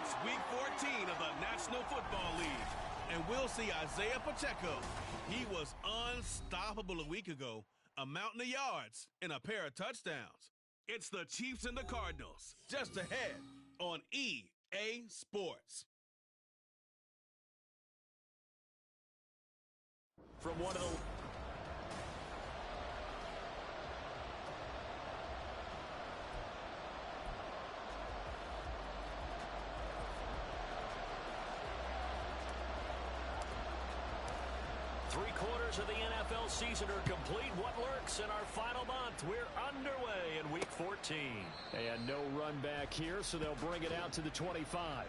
It's Week 14 of the National Football League, and we'll see Isaiah Pacheco. He was unstoppable a week ago, a mountain of yards and a pair of touchdowns. It's the Chiefs and the Cardinals, just ahead on EA Sports. From one of the... Three-quarters of the NFL season are complete. What lurks in our final month? We're underway in Week 14. And no run back here, so they'll bring it out to the 25.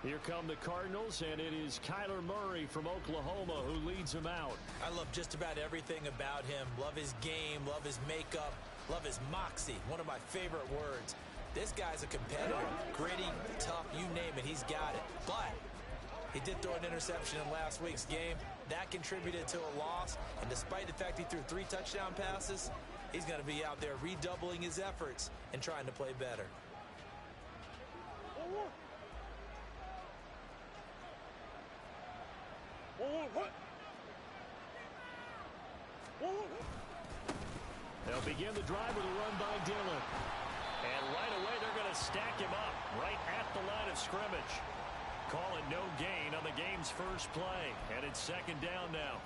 Here come the Cardinals, and it is Kyler Murray from Oklahoma who leads them out. I love just about everything about him. Love his game, love his makeup, love his moxie. One of my favorite words. This guy's a competitor. Gritty, tough, you name it, he's got it. But he did throw an interception in last week's game. That contributed to a loss. And despite the fact he threw 3 touchdown passes, he's going to be out there redoubling his efforts and trying to play better. They'll begin the drive with a run by Dillon. And right away, they're going to stack him up right at the line of scrimmage. Call it no gain on the game's first play. And it's second down now.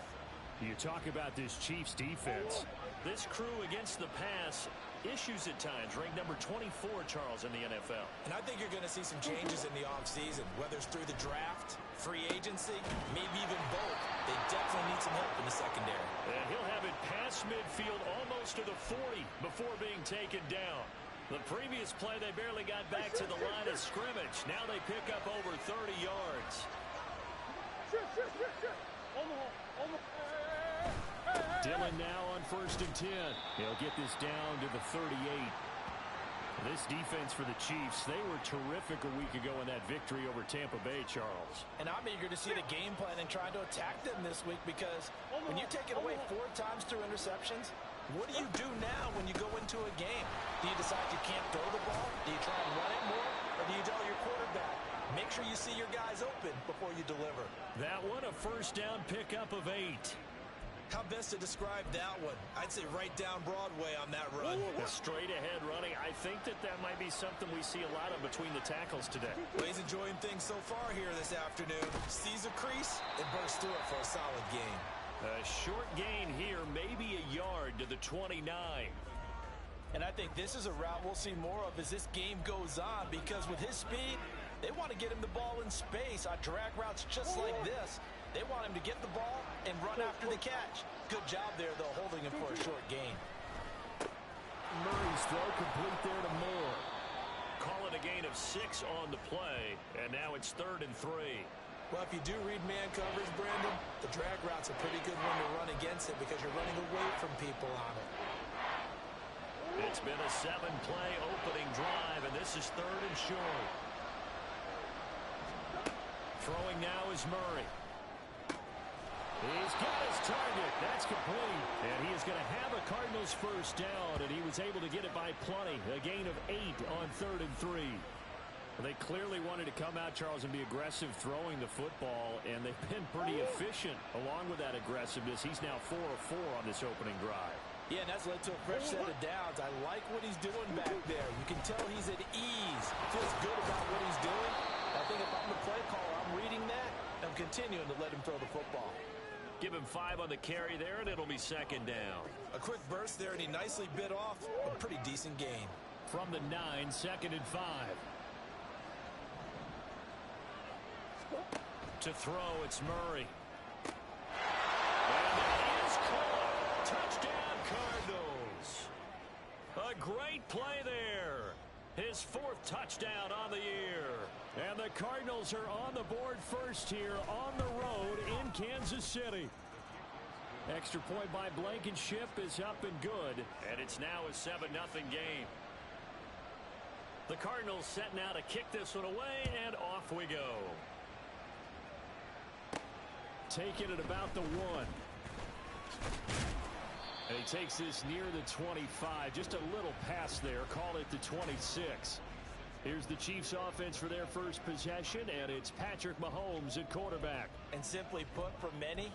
You talk about this Chiefs defense. This crew against the pass, issues at times, ranked number 24, Charles, in the NFL. And I think you're going to see some changes in the offseason, whether it's through the draft, free agency, maybe even both. They definitely need some help in the secondary. And he'll have it past midfield almost to the 40 before being taken down. The previous play, they barely got back to the line of scrimmage. Now they pick up over 30 yards. Dillon now on 1st and 10. He'll get this down to the 38. This defense for the Chiefs, they were terrific a week ago in that victory over Tampa Bay, Charles. And I'm eager to see the game plan and trying to attack them this week, because when you take it away 4 times through interceptions, what do you do now when you go into a game? Do you decide you can't throw the ball? Do you try and run it more? Or do you tell your quarterback, make sure you see your guys open before you deliver? That one, a first down pickup of 8. How best to describe that one? I'd say right down Broadway on that run. The straight ahead running. I think that might be something we see a lot of between the tackles today. Well, he's enjoying things so far here this afternoon. Sees a crease and bursts through it for a solid game. A short gain here, maybe a yard to the 29. And I think this is a route we'll see more of as this game goes on, because with his speed, they want to get him the ball in space on drag routes just like this. They want him to get the ball and run after the catch. Good job there, though, holding him for a short gain. Murray's throw complete there to Moore. Call it a gain of 6 on the play, and now it's 3rd and 3. Well, if you do read man coverage, Brandon, the drag route's a pretty good one to run against it because you're running away from people on it. It's been a 7-play opening drive, and this is 3rd and short. Throwing now is Murray. He's got his target. That's complete. And he is going to have a Cardinals first down, and he was able to get it by plenty. A gain of 8 on 3rd and 3. They clearly wanted to come out, Charles, and be aggressive throwing the football, and they've been pretty efficient along with that aggressiveness. He's now 4 of 4 on this opening drive. Yeah, and that's led to a fresh set of downs. I like what he's doing back there. You can tell he's at ease. Feels good about what he's doing. I think if I'm the play caller, I'm reading that, and I'm continuing to let him throw the football. Give him 5 on the carry there, and it'll be 2nd down. A quick burst there, and he nicely bit off a pretty decent gain. From the 9, 2nd and 5. To throw, it's Murray. And that is caught. Touchdown, Cardinals. A great play there. His 4th touchdown on the year. And the Cardinals are on the board first here on the road in Kansas City. Extra point by Blankenship is up and good. And it's now a 7-0 game. The Cardinals set now to kick this one away, and off we go. Taking it about the 1. And he takes this near the 25. Just a little pass there. Call it the 26. Here's the Chiefs offense for their first possession, and it's Patrick Mahomes at quarterback. And simply put, for many,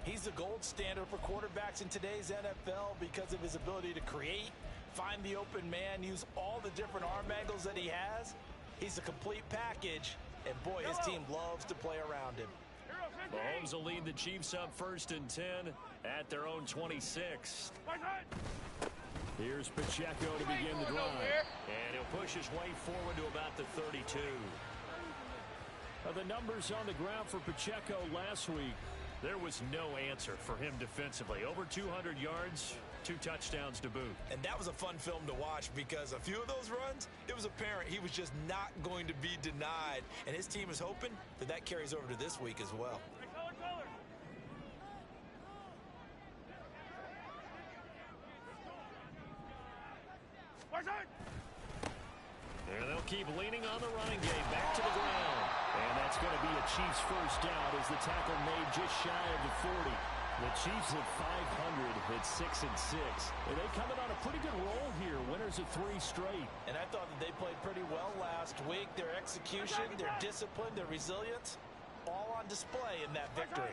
he's the gold standard for quarterbacks in today's NFL because of his ability to create, find the open man, use all the different arm angles that he has. He's a complete package, and boy, his team loves to play around him. Mahomes will lead the Chiefs up 1st and 10 at their own 26. Here's Pacheco to begin the drive. And he'll push his way forward to about the 32. The numbers on the ground for Pacheco last week, there was no answer for him defensively. Over 200 yards, 2 touchdowns to boot. And that was a fun film to watch because a few of those runs, it was apparent he was just not going to be denied. And his team is hoping that that carries over to this week as well. And they'll keep leaning on the running game back to the ground. And that's going to be a Chiefs first down as the tackle made just shy of the 40. The Chiefs at 500 at 6-6. And they come in on a pretty good roll here. Winners of 3 straight. And I thought that they played pretty well last week. Their execution, their discipline, their resilience, all on display in that victory.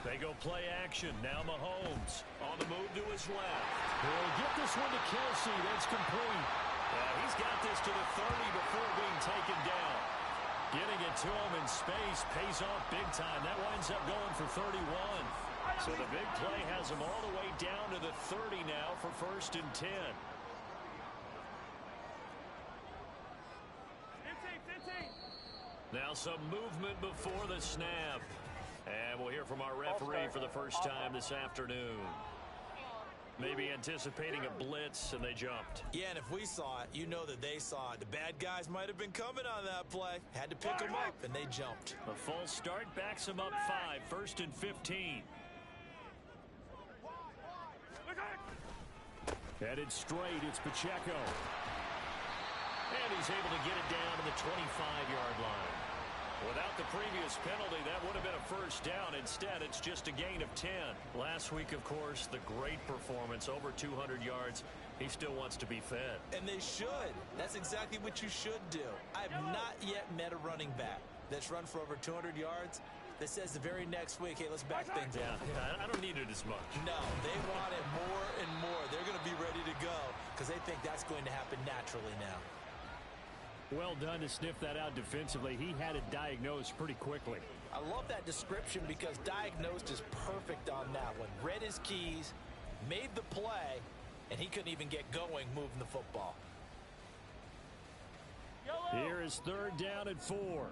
They go play action. Now Mahomes on the move to his left. He'll get this one to Kelsey. That's complete. He's got this to the 30 before being taken down. Getting it to him in space pays off big time. That winds up going for 31. So the big play has him all the way down to the 30 now for 1st and 10. Now some movement before the snap. And we'll hear from our referee for the first time this afternoon. Maybe anticipating a blitz, and they jumped. Yeah, and if we saw it, you know that they saw it. The bad guys might have been coming on that play. Had to pick them up, and they jumped. A false start backs them up 5, 1st and 15. Headed straight, it's Pacheco. And he's able to get it down to the 25-yard line. Without the previous penalty, that would have been a first down. Instead, it's just a gain of 10. Last week, of course, the great performance, over 200 yards. He still wants to be fed. And they should. That's exactly what you should do. I've not yet met a running back that's run for over 200 yards that says the very next week, hey, let's back things up. Yeah, I don't need it as much. No, they want it more and more. They're going to be ready to go because they think that's going to happen naturally now. Well done to sniff that out defensively. He had it diagnosed pretty quickly. I love that description because diagnosed is perfect on that one. Read his keys, made the play, and he couldn't even get going moving the football. Here is 3rd down and 4.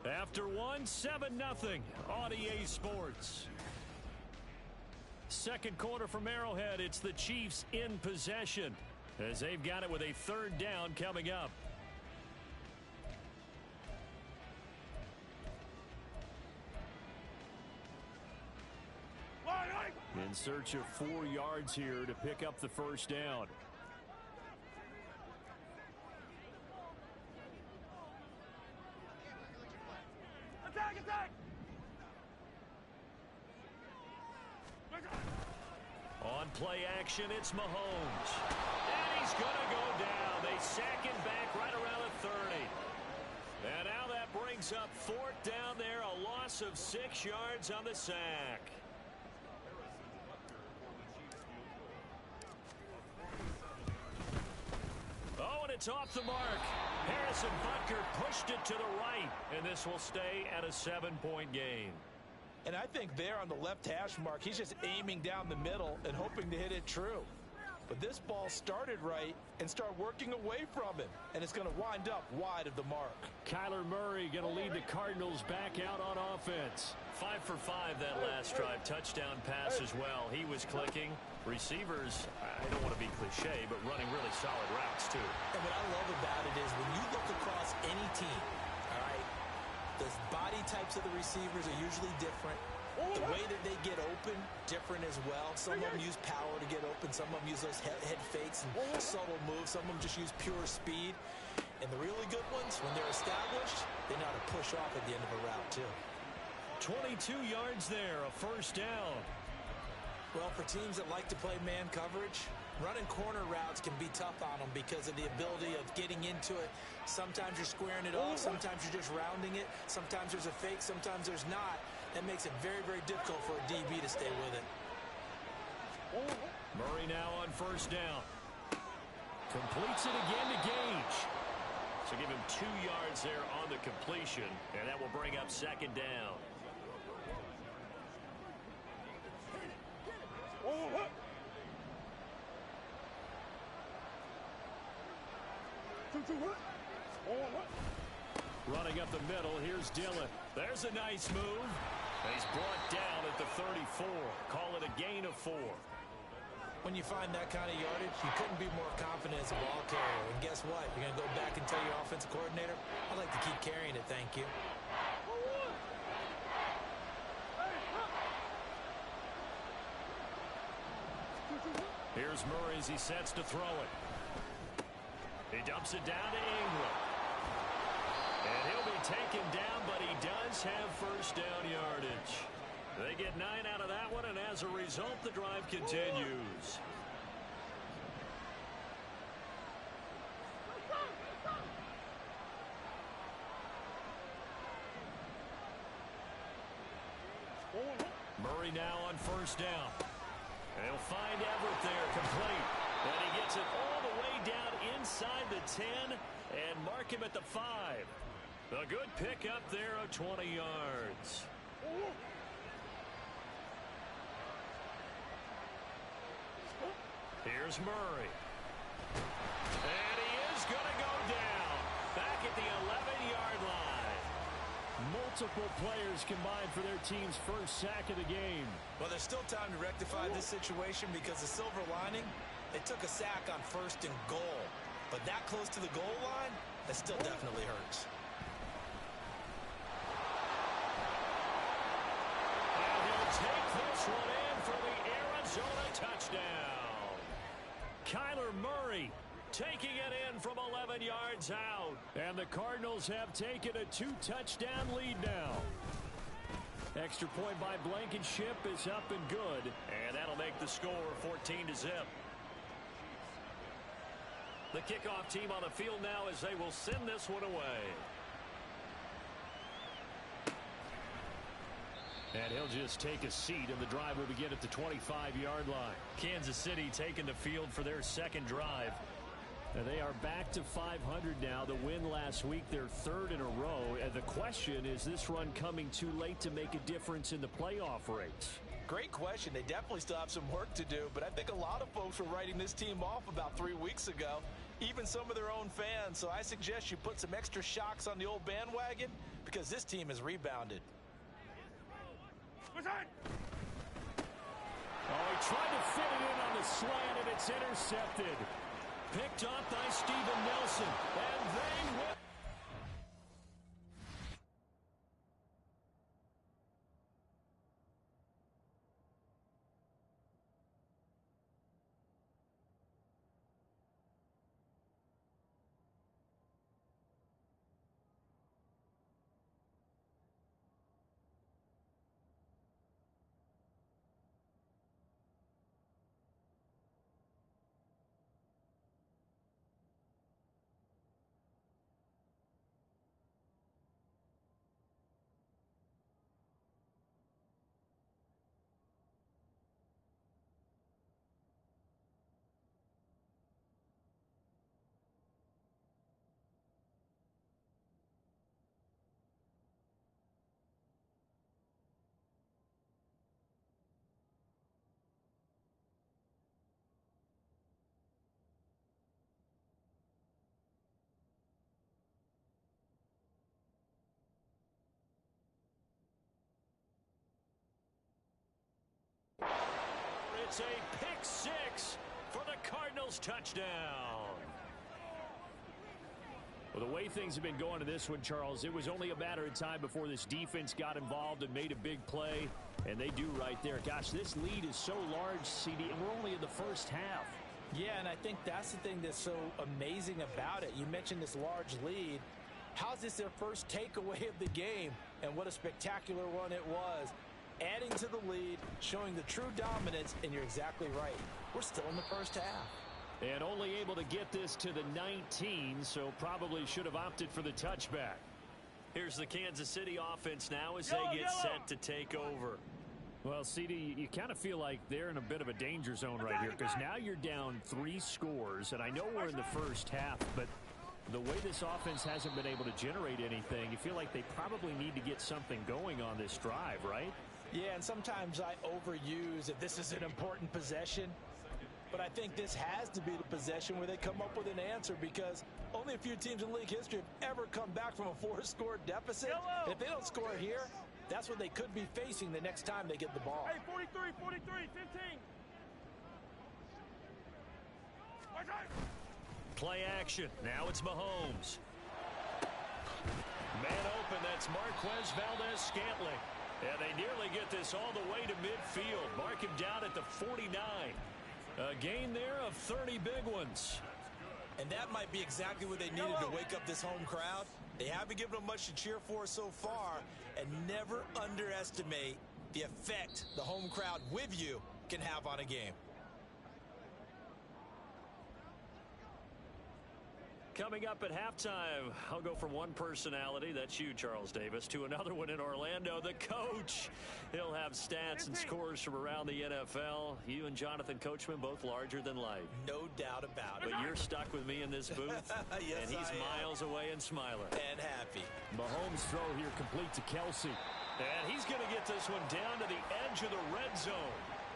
After 1, 7-0 on EA Sports. Second quarter from Arrowhead, it's the Chiefs in possession as they've got it with a 3rd down coming up. In search of 4 yards here to pick up the first down. On play action, it's Mahomes. And he's going to go down. They sack him back right around the 30. And now that brings up 4th down there, a loss of 6 yards on the sack. Oh, and it's off the mark. Harrison Butker pushed it to the right, and this will stay at a 7-point game. And I think there on the left hash mark, he's just aiming down the middle and hoping to hit it true. But this ball started right and started working away from him, and it's going to wind up wide of the mark. Kyler Murray going to lead the Cardinals back out on offense. 5 for 5 that last drive. Touchdown pass as well. He was clicking. Receivers, I don't want to be cliche, but running really solid routes too. And what I love about it is when you look across any team, all right, the body types of the receivers are usually different. The way that they get open, different as well. Some of them use power to get open. Some of them use those head fakes and subtle moves. Some of them just use pure speed. And the really good ones, when they're established, they know how to push off at the end of a route, too. 22 yards there, a first down. Well, for teams that like to play man coverage, running corner routes can be tough on them because of the ability of getting into it. Sometimes you're squaring it off. Sometimes you're just rounding it. Sometimes there's a fake. Sometimes there's not. That makes it very, very difficult for a DB to stay with it. Murray now on first down. Completes it again to Gage. So give him 2 yards there on the completion, and that will bring up second down. Running up the middle, here's Dillon. There's a nice move. He's brought down at the 34. Call it a gain of 4. When you find that kind of yardage, you couldn't be more confident as a ball carrier. And guess what? You're going to go back and tell your offensive coordinator, I'd like to keep carrying it, thank you. Here's Murray as he sets to throw it. He dumps it down to Ingram. And he'll be taken down, but he does have first down yardage. They get 9 out of that one, and as a result, the drive continues. Murray now on first down. He'll find Everett there, complete. And he gets it all the way down inside the 10 and mark him at the 5. A good pickup there of 20 yards. Here's Murray. And he is going to go down. Back at the 11-yard line. Multiple players combined for their team's first sack of the game. Well, there's still time to rectify this situation because the silver lining, they took a sack on first and goal. But that close to the goal line, that still definitely hurts. And he'll take this one in for the Arizona touchdown. Kyler Murray taking it in from 11 yards out. And the Cardinals have taken a 2-touchdown lead now. Extra point by Blankenship is up and good. And that'll make the score 14-0. The kickoff team on the field now as they will send this one away. And he'll just take a seat, and the drive will begin at the 25-yard line. Kansas City taking the field for their second drive. And they are back to 500 now. The win last week, their third in a row. And the question is this run coming too late to make a difference in the playoff race? Great question. They definitely still have some work to do, but I think a lot of folks were writing this team off about 3 weeks ago, even some of their own fans. So I suggest you put some extra shocks on the old bandwagon because this team has rebounded. Oh, he tried to fit it in on the slant, and it's intercepted. Picked up by Steven Nelson, and they win. It's a pick six for the Cardinals touchdown. Well, the way things have been going to this one, Charles, it was only a matter of time before this defense got involved and made a big play, and they do right there. Gosh, this lead is so large, CD, and we're only in the first half. Yeah, and I think that's the thing that's so amazing about it. You mentioned this large lead. How's this their first takeaway of the game? And what a spectacular run it was. Adding to the lead, showing the true dominance, and you're exactly right. We're still in the first half. And only able to get this to the 19, so probably should have opted for the touchback. Here's the Kansas City offense now as they get set to take over. Well, CD, you kind of feel like they're in a bit of a danger zone right here because now you're down 3 scores, and I know we're in the first half, but the way this offense hasn't been able to generate anything, you feel like they probably need to get something going on this drive, right? Yeah, and sometimes I overuse if this is an important possession. But I think this has to be the possession where they come up with an answer because only a few teams in league history have ever come back from a 4-score deficit. And if they don't score here, that's what they could be facing the next time they get the ball. Hey, 43, 43, 15. Play action. Now it's Mahomes. Man open, that's Marquez Valdez-Scantling. And they nearly get this all the way to midfield. Mark him down at the 49. A gain there of 30 big ones. And that might be exactly what they needed to wake up this home crowd. They haven't given them much to cheer for so far. And never underestimate the effect the home crowd with you can have on a game. Coming up at halftime, I'll go from one personality, that's you, Charles Davis, to another one in Orlando, the coach. He'll have stats and scores from around the NFL. You and Jonathan Coachman both larger than life. No doubt about it. But you're stuck with me in this booth, yes, and he's miles away and smiling. And happy. Mahomes' throw here complete to Kelsey. And he's going to get this one down to the edge of the red zone.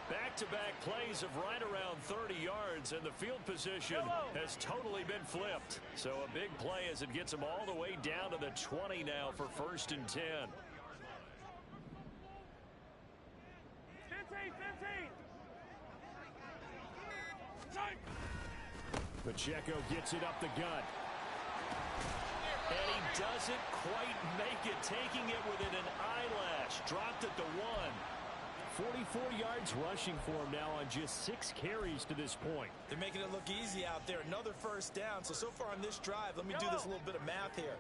Back-to-back plays of right around 30 yards, and the field position has totally been flipped. So a big play as it gets them all the way down to the 20 now for 1st and 10. 15. Pacheco gets it up the gut. And he doesn't quite make it, taking it within an eyelash. Dropped at the 1. 44 yards rushing for him now on just 6 carries to this point. They're making it look easy out there. Another first down. So far on this drive, let me do this little bit of math here.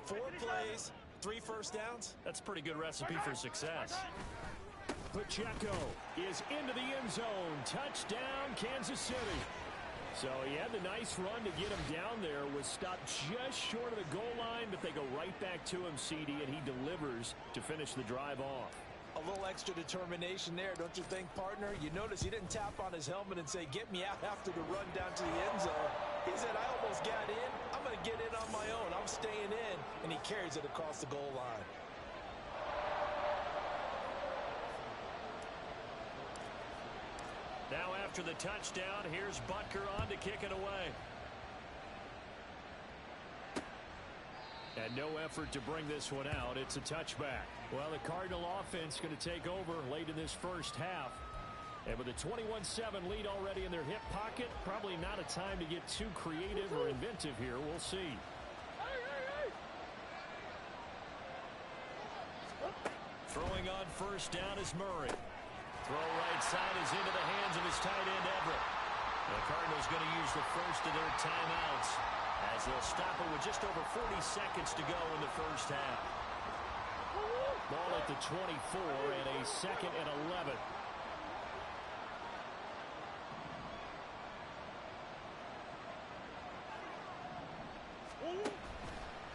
4 plays, 3 first downs. That's a pretty good recipe for success. Pacheco is into the end zone. Touchdown, Kansas City. So he had the nice run to get him down there. Was stopped just short of the goal line, but they go right back to him, CD, and he delivers to finish the drive off. A little extra determination there, don't you think, partner? You notice he didn't tap on his helmet and say, get me out after the run down to the end zone. He said, I almost got in. I'm going to get in on my own. I'm staying in. And he carries it across the goal line. Now after the touchdown, here's Butker on to kick it away. And no effort to bring this one out. It's a touchback. Well, the Cardinal offense going to take over late in this first half. And with a 21-7 lead already in their hip pocket, probably not a time to get too creative or inventive here. We'll see. Throwing on first down is Murray. Throw right side is into the hands of his tight end, Everett. The Cardinals going to use the first of their timeouts as they'll stop it with just over 40 seconds to go in the first half. Ball at the 24 and a 2nd and 11.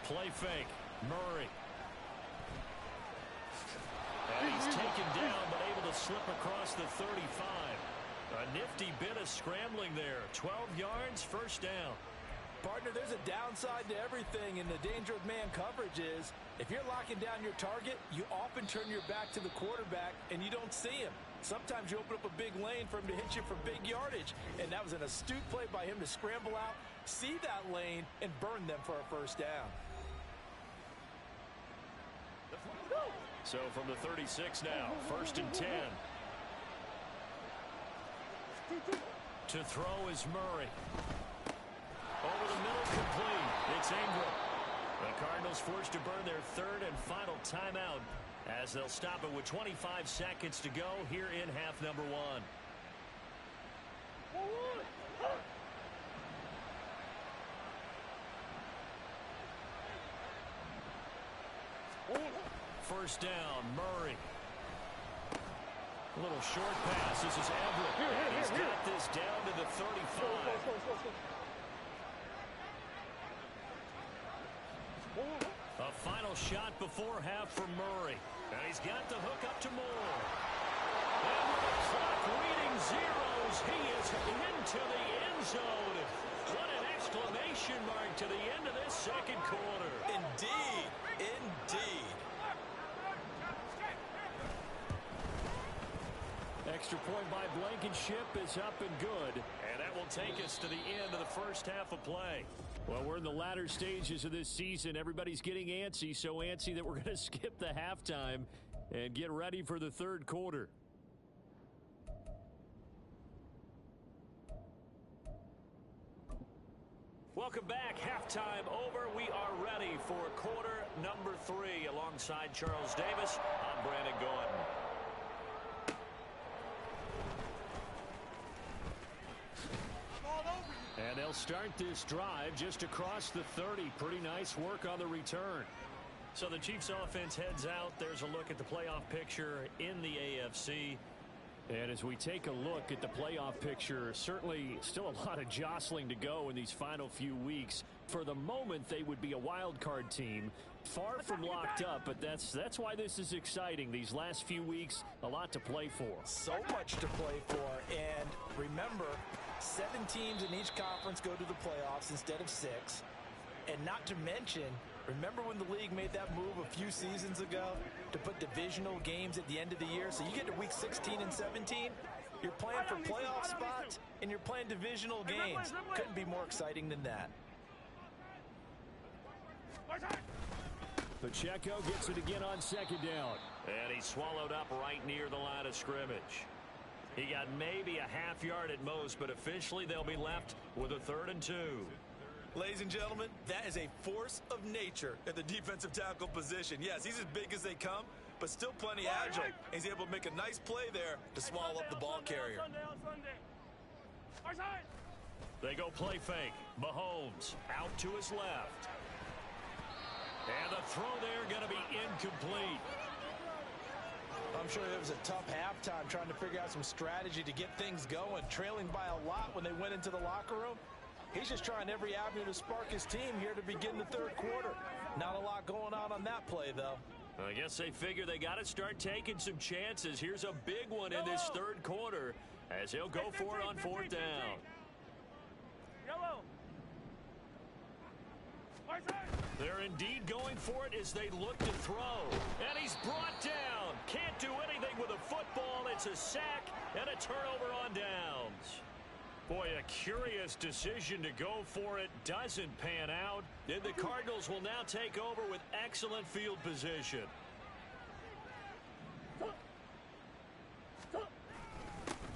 Play fake. Murray. And he's taken down but able to slip across the 35. A nifty bit of scrambling there. 12 yards, first down. Partner, there's a downside to everything, and the danger of man coverage is if you're locking down your target, you often turn your back to the quarterback and you don't see him. Sometimes you open up a big lane for him to hit you for big yardage, and that was an astute play by him to scramble out, see that lane, and burn them for a first down. So from the 36 now, 1st and 10. To throw is Murray. Over the middle, complete. It's Ingram. The Cardinals forced to burn their third and final timeout as they'll stop it with 25 seconds to go here in half number one. First down, Murray. A little short pass. This is Everett. He's got this down to the 35. A final shot before half for Murray. And he's got the hook up to Moore. And with the clock reading zeros, he is into the end zone. What an exclamation mark to the end of this second quarter. Indeed. Indeed. Extra point by Blankenship is up and good. And that will take us to the end of the first half of play. Well, we're in the latter stages of this season. Everybody's getting antsy, so antsy that we're going to skip the halftime and get ready for the third quarter. Welcome back. Halftime over. We are ready for quarter number 3. Alongside Charles Davis, I'm Brandon Gordon. And they'll start this drive just across the 30. Pretty nice work on the return. So the Chiefs offense heads out. There's a look at the playoff picture in the AFC. And as we take a look at the playoff picture, certainly still a lot of jostling to go in these final few weeks. For the moment, they would be a wild card team. Far from locked up, but that's why this is exciting. These last few weeks, a lot to play for. So much to play for. And remember, 7 teams in each conference go to the playoffs instead of 6. And not to mention, remember when the league made that move a few seasons ago to put divisional games at the end of the year? So you get to week 16 and 17, you're playing for playoff spots, and you're playing divisional games. Couldn't be more exciting than that. Pacheco gets it again on second down. And he's swallowed up right near the line of scrimmage. He got maybe a half yard at most, but officially they'll be left with a 3rd and 2. Ladies and gentlemen, that is a force of nature at the defensive tackle position. Yes, he's as big as they come, but still plenty agile. He's able to make a nice play there to swallow up the ball carrier. They go play fake. Mahomes out to his left. And the throw there going to be incomplete. I'm sure it was a tough halftime trying to figure out some strategy to get things going. Trailing by a lot when they went into the locker room. He's just trying every avenue to spark his team here to begin the third quarter. Not a lot going on that play, though. I guess they figure they got to start taking some chances. Here's a big one in this third quarter as he'll go for it on 4th down. They're indeed going for it as they look to throw. And he's brought down. Can't do anything with a football. It's a sack and a turnover on downs. Boy, a curious decision to go for it. Doesn't pan out. And the Cardinals will now take over with excellent field position.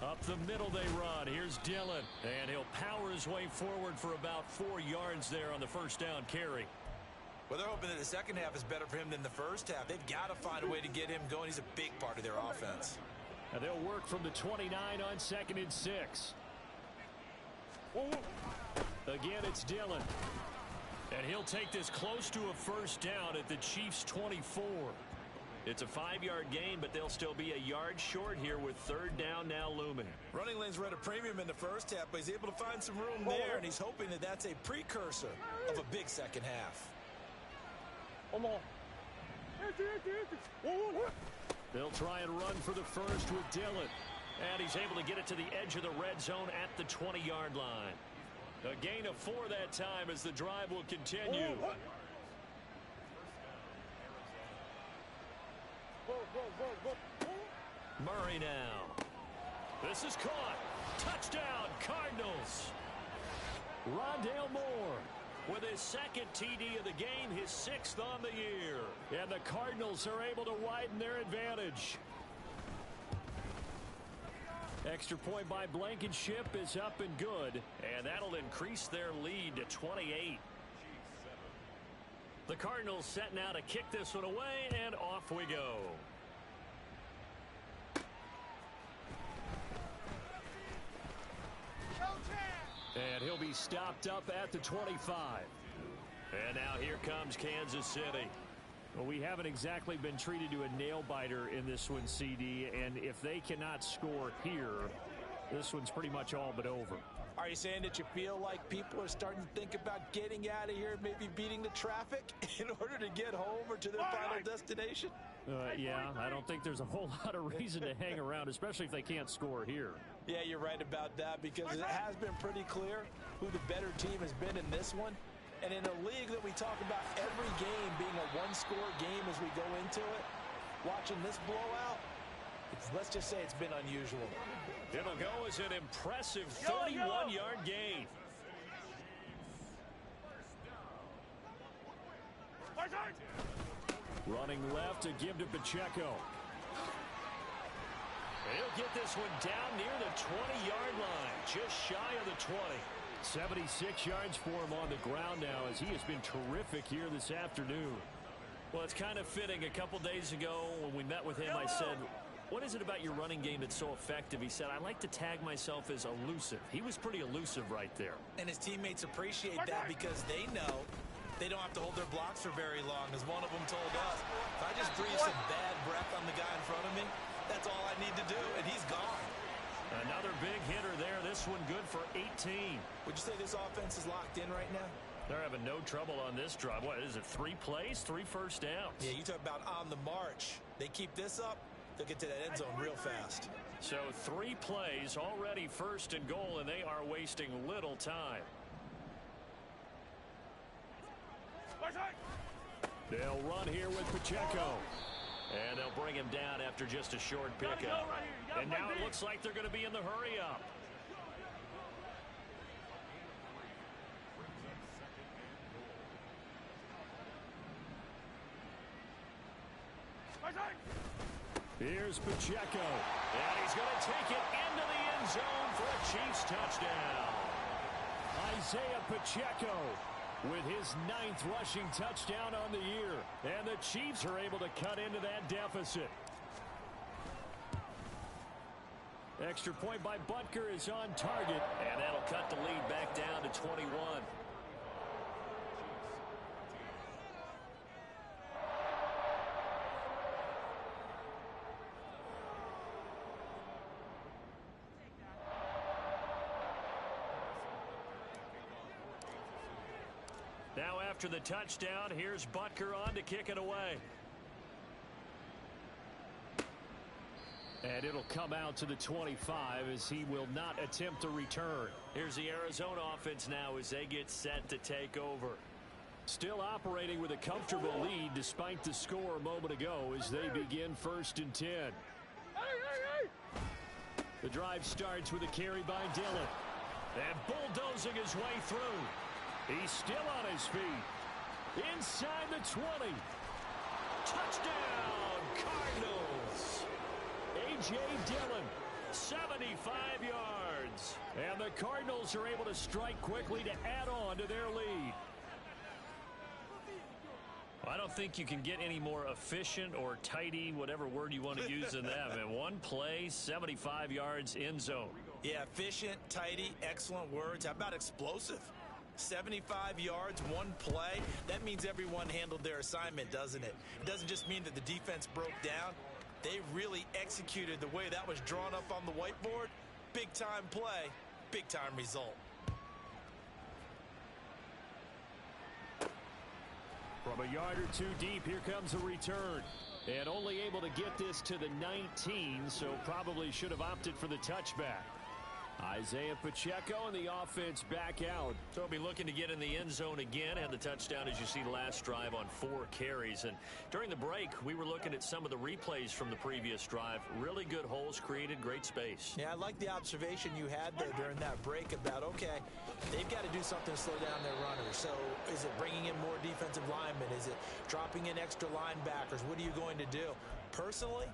Up the middle they run. Here's Dillon. And he'll power his way forward for about 4 yards there on the first down carry. Well, they're hoping that the second half is better for him than the first half. They've got to find a way to get him going. He's a big part of their offense. And they'll work from the 29 on 2nd and 6. Again, it's Dillon. And he'll take this close to a first down at the Chiefs' 24. It's a 5-yard gain, but they'll still be a yard short here with 3rd down now looming. Running lanes were at a premium in the first half, but he's able to find some room there, and he's hoping that that's a precursor of a big second half. They'll try and run for the first with Dillon. And he's able to get it to the edge of the red zone at the 20-yard line. A gain of 4 that time as the drive will continue. Murray now. This is caught. Touchdown, Cardinals. Rondale Moore with his 2nd TD of the game, his 6th on the year. And the Cardinals are able to widen their advantage. Extra point by Blankenship is up and good, and that'll increase their lead to 28. The Cardinals set now to kick this one away, and off we go. And he'll be stopped up at the 25. And now here comes Kansas City. Well, we haven't exactly been treated to a nail-biter in this one, CD, and if they cannot score here, this one's pretty much all but over. Are you saying that you feel like people are starting to think about getting out of here, maybe beating the traffic in order to get home or to their final destination? Yeah, I don't think there's a whole lot of reason to hang around, especially if they can't score here. Yeah, you're right about that, because it has been pretty clear who the better team has been in this one. And in a league that we talk about every game being a one-score game as we go into it, watching this blowout, let's just say it's been unusual. It'll go as an impressive 31-yard gain. Running left to give to Pacheco. He'll get this one down near the 20-yard line, just shy of the 20. 76 yards for him on the ground now, as he has been terrific here this afternoon. Well, it's kind of fitting. A couple days ago when we met with him, I said, what is it about your running game that's so effective? He said, I like to tag myself as elusive. He was pretty elusive right there. And his teammates appreciate that because they know they don't have to hold their blocks for very long. As one of them told us, if I just breathe some bad breath on the guy in front of me, that's all I need to do, and he's gone. Another big hitter there. This one good for 18. Would you say this offense is locked in right now? They're having no trouble on this drive. What is it, 3 plays, 3 first downs? Yeah, you talk about on the march. They keep this up, they'll get to that end zone real fast. So 3 plays, already first and goal, and they are wasting little time. They'll run here with Pacheco. And they'll bring him down after just a short pickup. And now it looks like they're going to be in the hurry-up. Here's Pacheco. And he's going to take it into the end zone for a Chiefs touchdown. Isaiah Pacheco with his 9th rushing touchdown on the year. And the Chiefs are able to cut into that deficit. Extra point by Butker is on target. And that'll cut the lead back down to 21. Now after the touchdown, here's Butker on to kick it away. And it'll come out to the 25 as he will not attempt to return. Here's the Arizona offense now as they get set to take over. Still operating with a comfortable lead despite the score a moment ago as they begin 1st and 10. The drive starts with a carry by Dillon. And bulldozing his way through. He's still on his feet. Inside the 20. Touchdown, Cardinals. A.J. Dillon, 75 yards. And the Cardinals are able to strike quickly to add on to their lead. I don't think you can get any more efficient or tidy, whatever word you want to use in that. Man, one play, 75 yards, end zone. Yeah, efficient, tidy, excellent words. How about explosive? 75 yards, one play. That means everyone handled their assignment, doesn't it? It doesn't just mean that the defense broke down. They really executed the way that was drawn up on the whiteboard. Big-time play, big-time result. From a yard or 2 deep, here comes a return. And only able to get this to the 19, so probably should have opted for the touchback. Isaiah Pacheco and the offense back out. So he'll be looking to get in the end zone again. Had the touchdown, as you see, last drive on 4 carries. And during the break, we were looking at some of the replays from the previous drive. Really good holes created, great space. Yeah, I like the observation you had there during that break about, okay, they've got to do something to slow down their runners. So is it bringing in more defensive linemen? Is it dropping in extra linebackers? What are you going to do? Personally,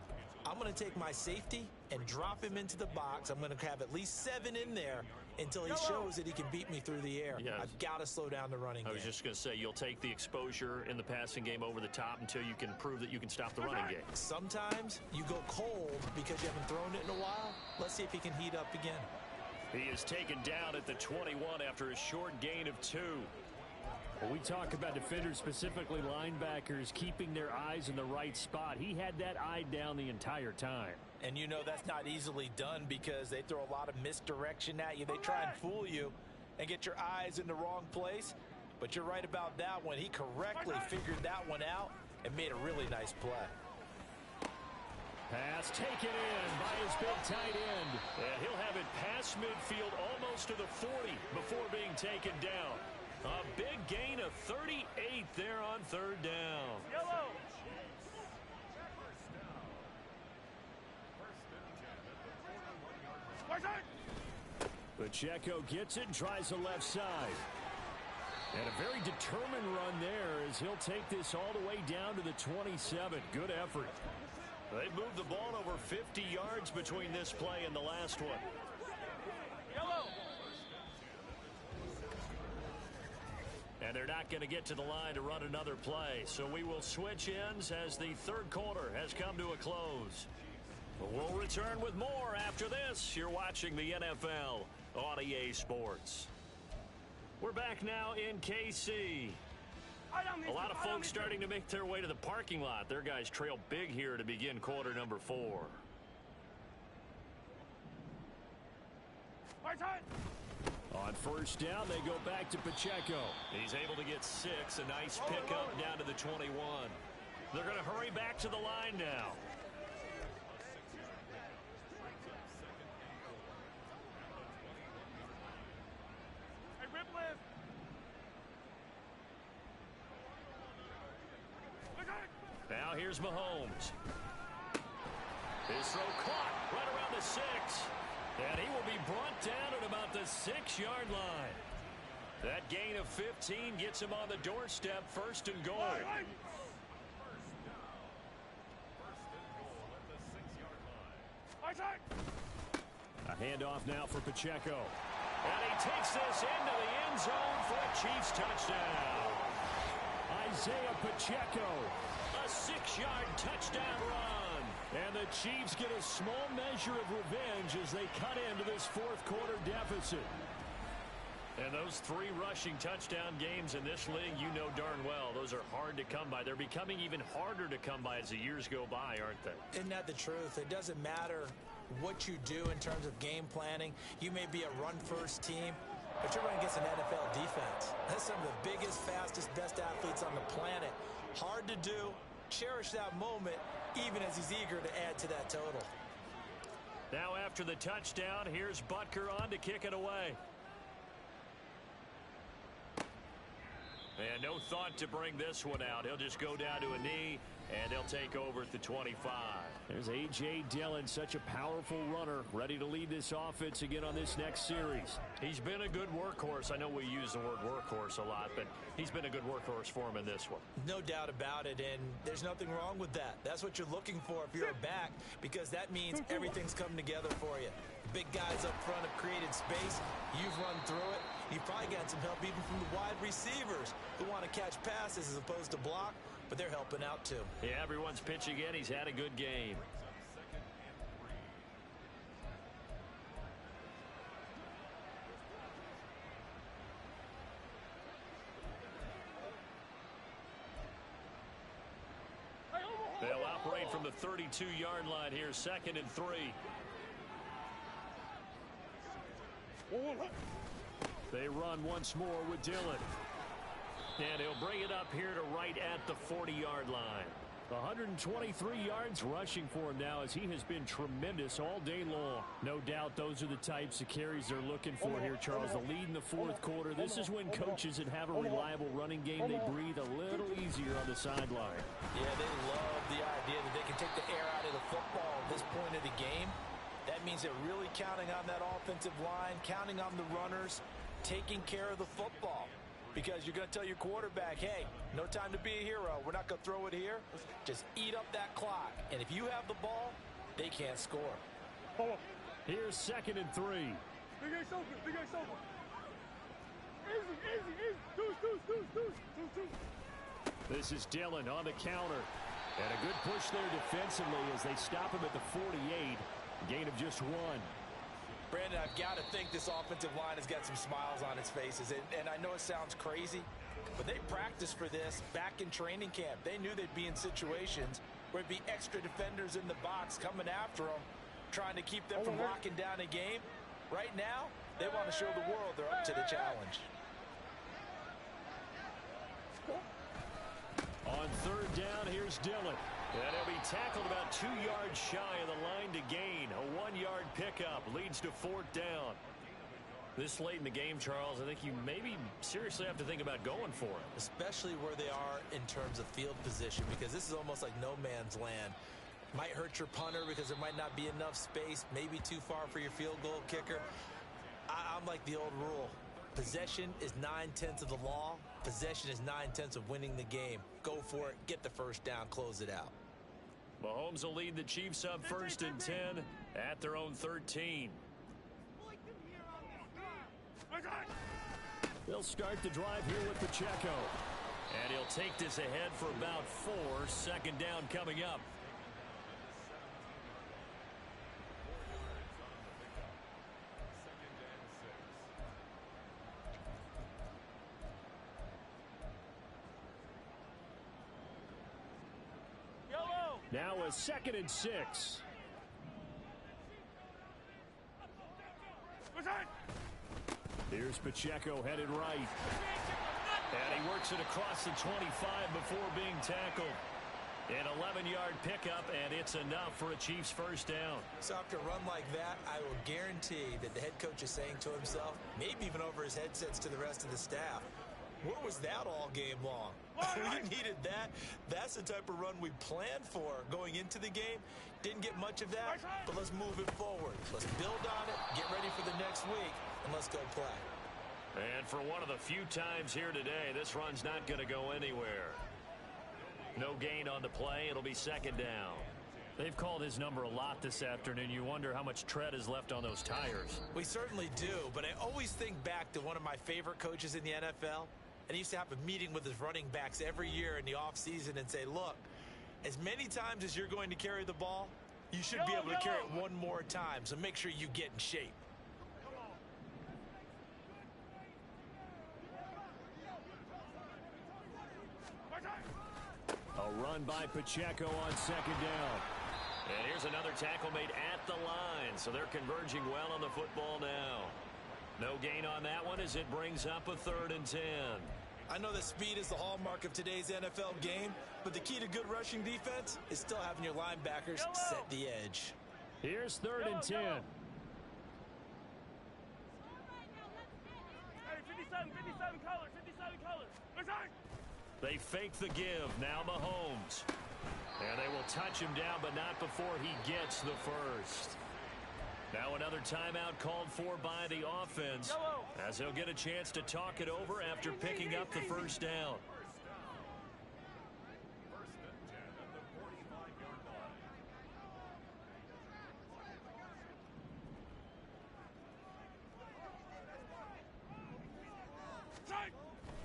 I'm going to take my safety and drop him into the box. I'm going to have at least 7 in there until he shows that he can beat me through the air. Yeah. I've got to slow down the running game. I was just going to say, you'll take the exposure in the passing game over the top until you can prove that you can stop the running game. Sometimes you go cold because you haven't thrown it in a while. Let's see if he can heat up again. He is taken down at the 21 after a short gain of 2. When we talk about defenders, specifically linebackers, keeping their eyes in the right spot, he had that eye down the entire time. And you know that's not easily done because they throw a lot of misdirection at you. They try and fool you and get your eyes in the wrong place. But you're right about that one. He correctly figured that one out and made a really nice play. Pass taken in by his big tight end. And he'll have it past midfield almost to the 40 before being taken down. A big gain of 38 there on third down. Yellow. Pacheco gets it and tries the left side. And a very determined run there as he'll take this all the way down to the 27. Good effort. They moved the ball over 50 yards between this play and the last one. Yellow. And they're not going to get to the line to run another play. So we will switch ends as the third quarter has come to a close. We'll return with more after this. You're watching the NFL on EA Sports. We're back now in KC. A lot of folks starting to make their way to the parking lot. Their guys trail big here to begin quarter number 4. On first down, they go back to Pacheco. He's able to get 6. A nice pickup down to the 21. They're going to hurry back to the line now. Now here's Mahomes. His throw caught right around the 6. And he will be brought down at about the 6-yard line. That gain of 15 gets him on the doorstep, first and goal. A handoff now for Pacheco. And he takes this into the end zone for a Chiefs touchdown. Isaiah Pacheco. A 6-yard touchdown run. And the Chiefs get a small measure of revenge as they cut into this fourth quarter deficit. And those 3 rushing touchdown games in this league, you know darn well, those are hard to come by. They're becoming even harder to come by as the years go by, aren't they? Isn't that the truth? It doesn't matter what you do in terms of game planning. You may be a run-first team, but you're running against an NFL defense. That's some of the biggest, fastest, best athletes on the planet. Hard to do. Cherish that moment, even as he's eager to add to that total. Now after the touchdown, here's Butker on to kick it away. And no thought to bring this one out. He'll just go down to a knee, and they'll take over at the 25. There's A.J. Dillon, such a powerful runner, ready to lead this offense again on this next series. He's been a good workhorse. I know we use the word workhorse a lot, but he's been a good workhorse for him in this one. No doubt about it, and there's nothing wrong with that. That's what you're looking for if you're a back, because that means everything's coming together for you. Big guys up front have created space. You've run through it. You've probably got some help even from the wide receivers who want to catch passes as opposed to block, but they're helping out too. Yeah, everyone's pitching in. He's had a good game. They'll operate from the 32-yard line here, 2nd and 3. They run once more with Dillon. And he'll bring it up here to right at the 40-yard line. 123 yards rushing for him now as he has been tremendous all day long. No doubt those are the types of carries they're looking for here, Charles. The lead in the fourth quarter. This is when coaches that have a reliable running game, they breathe a little easier on the sideline. Yeah, they love the idea that they can take the air out of the football at this point of the game. That means they're really counting on that offensive line, counting on the runners, taking care of the football. Because you're going to tell your quarterback, hey, no time to be a hero. We're not going to throw it here. Just eat up that clock. And if you have the ball, they can't score. Here's 2nd and 3. Big Ace open. Big Ace open. Easy, easy, easy. Deuce. This is Dillon on the counter. And a good push there defensively as they stop him at the 48. Gain of just 1. Brandon, I've got to think this offensive line has got some smiles on its faces. And I know it sounds crazy, but they practiced for this back in training camp. They knew they'd be in situations where it'd be extra defenders in the box coming after them, trying to keep them from locking down a game. Right now, they want to show the world they're up to the challenge. On third down, here's Dillon. And he'll be tackled about 2 yards shy of the line to gain. A 1-yard pickup leads to 4th down. This late in the game, Charles, I think you maybe seriously have to think about going for it. Especially where they are in terms of field position, because this is almost like no man's land. Might hurt your punter because there might not be enough space, maybe too far for your field goal kicker. I'm like the old rule. Possession is 9/10 of the law. Possession is 9/10 of winning the game. Go for it, get the first down, close it out. Mahomes will lead the Chiefs up 1st and 10 at their own 13. They'll start the drive here with Pacheco. And he'll take this ahead for about 4. 2nd down coming up. Now a 2nd and 6. Here's Pacheco headed right. And he works it across the 25 before being tackled. An 11-yard pickup, and it's enough for a Chiefs first down. So after a run like that, I will guarantee that the head coach is saying to himself, maybe even over his headsets to the rest of the staff, where was that all game long? We needed that. That's the type of run we planned for going into the game. Didn't get much of that, but let's move it forward. Let's build on it, get ready for the next week, and let's go play. And for one of the few times here today, this run's not going to go anywhere. No gain on the play. It'll be 2nd down. They've called his number a lot this afternoon. You wonder how much tread is left on those tires. We certainly do, but I always think back to one of my favorite coaches in the NFL. And he used to have a meeting with his running backs every year in the offseason and say, look, as many times as you're going to carry the ball, you should be able to carry it one more time. So make sure you get in shape. A run by Pacheco on 2nd down. And here's another tackle made at the line. So they're converging well on the football now. No gain on that one as it brings up a 3rd and 10. I know that speed is the hallmark of today's NFL game, but the key to good rushing defense is still having your linebackers set the edge. Here's 3rd and 10. Hey, 57 colors, 57 colors. They fake the give. Now Mahomes. And they will touch him down, but not before he gets the first. Now another timeout called for by the offense as he'll get a chance to talk it over after picking up the first down.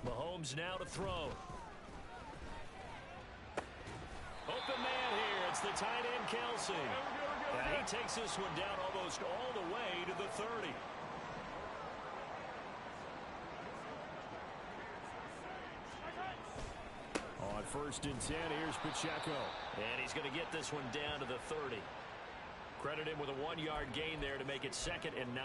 Mahomes now to throw. Open man here. It's the tight end, Kelsey. And he takes this one down almost all the way to the 30. On 1st and 10, here's Pacheco. And he's going to get this one down to the 30. Credit him with a 1-yard gain there to make it 2nd and 9.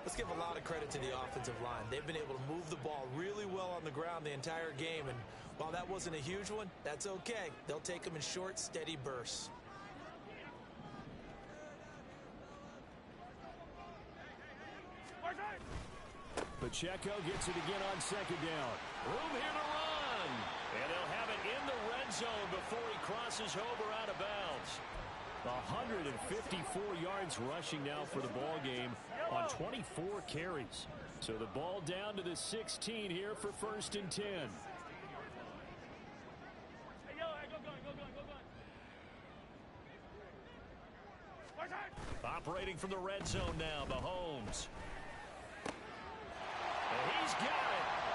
Let's give a lot of credit to the offensive line. They've been able to move the ball really well on the ground the entire game. And while that wasn't a huge one, that's okay. They'll take them in short, steady bursts. Pacheco gets it again on 2nd down. Room here to run. And they'll have it in the red zone before he crosses over out of bounds. 154 yards rushing now for the ball game on 24 carries. So the ball down to the 16 here for 1st and 10. Operating from the red zone now, Mahomes.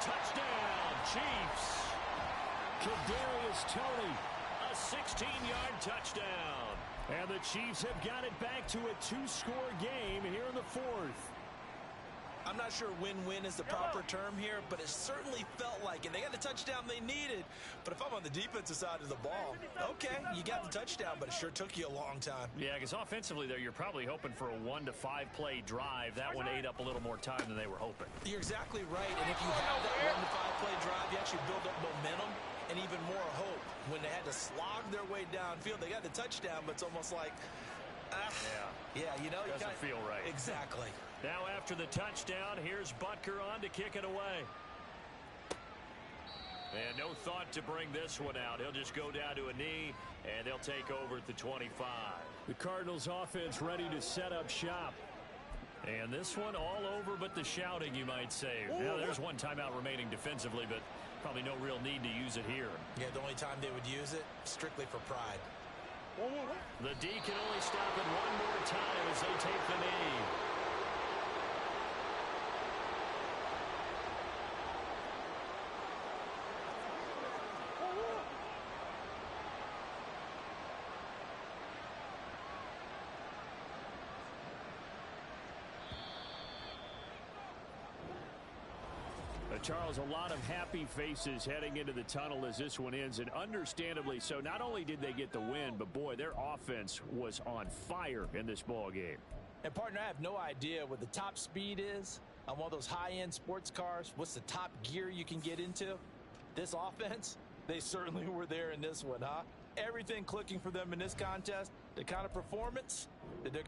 Touchdown, Chiefs. Kadarius Toney, a 16-yard touchdown. And the Chiefs have got it back to a 2-score game here in the fourth. I'm not sure win-win is the proper term here, but it certainly felt like it. They got the touchdown they needed. But if I'm on the defensive side of the ball, okay, you got the touchdown, but it sure took you a long time. Yeah, because offensively there, you're probably hoping for a 1 to 5 play drive. That one ate up a little more time than they were hoping. You're exactly right. And if you have that 1 to 5 play drive, you actually build up momentum and even more hope. When they had to slog their way downfield, they got the touchdown, but it's almost like, yeah, you know, doesn't feel right. Exactly. Now after the touchdown, here's Butker on to kick it away. And no thought to bring this one out. He'll just go down to a knee, and they'll take over at the 25. The Cardinals offense ready to set up shop. And this one all over but the shouting, you might say. Now there's one timeout remaining defensively, but probably no real need to use it here. Yeah, the only time they would use it, strictly for pride. The D can only stop it one more time as they take the knee. Charles, a lot of happy faces heading into the tunnel as this one ends, and understandably so. Not only did they get the win, but boy, their offense was on fire in this ball game. And partner, I have no idea what the top speed is on one of those high-end sports cars. What's the top gear you can get into? This offense, they certainly were there in this one, huh? Everything clicking for them in this contest, the kind of performance that they're